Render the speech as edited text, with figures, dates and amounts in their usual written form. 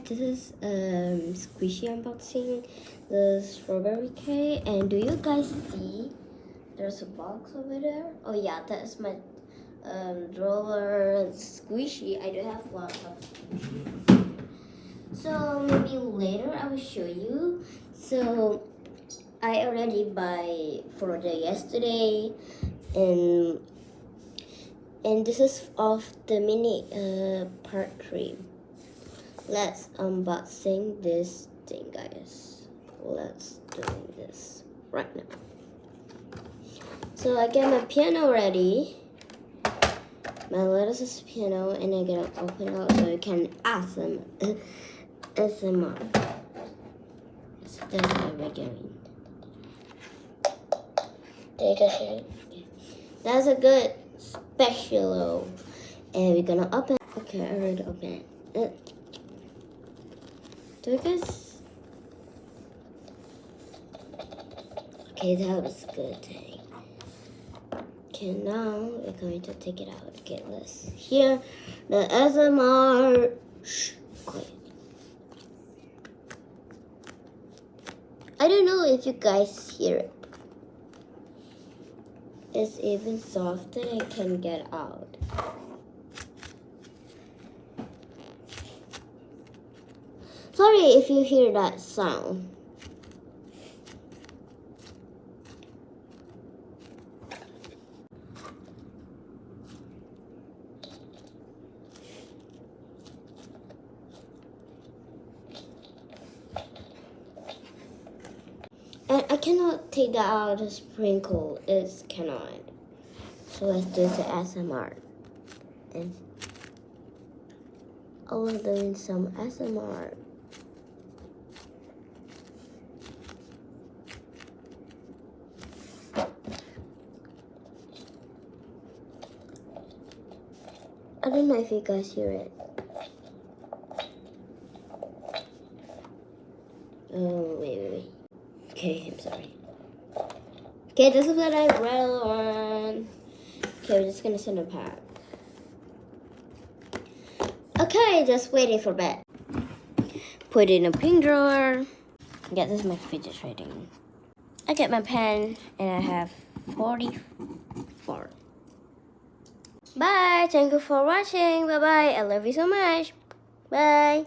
guys, this is Squishy unboxing the strawberry cake. And do you guys see there's a box over there? Oh yeah, that's my drawer Squishy. I do have lots of Squishy. So maybe later I will show you. So I already buy for the yesterday, and this is of the mini part 3. Let's unboxing this thing, guys. Let's do this right now. So I get my piano ready, my lettuce piano, and I get it open out so you can ASMR. So that's my regular. That's a good special, and we're gonna open. Okay, I already opened it. Do you guys? Okay, that was a good thing. Okay, now we're going to take it out. Okay, let's hear the ASMR. Shh, quiet. I don't know if you guys hear it. It's even softer. I can get out. Sorry if you hear that sound. And I cannot take that out of the sprinkle. It's cannot. So let's do the ASMR. And I'm doing some ASMR. I don't know if you guys hear it. Oh, wait. Okay, I'm sorry. Okay, this is what I read on. Okay, we're just gonna send a pack. Okay, just waiting for bed. Put it in a pink drawer. Yeah, this is my fidget trading. I get my pen, and I have 44. Bye. Thank you for watching. Bye-bye. I love you so much. Bye.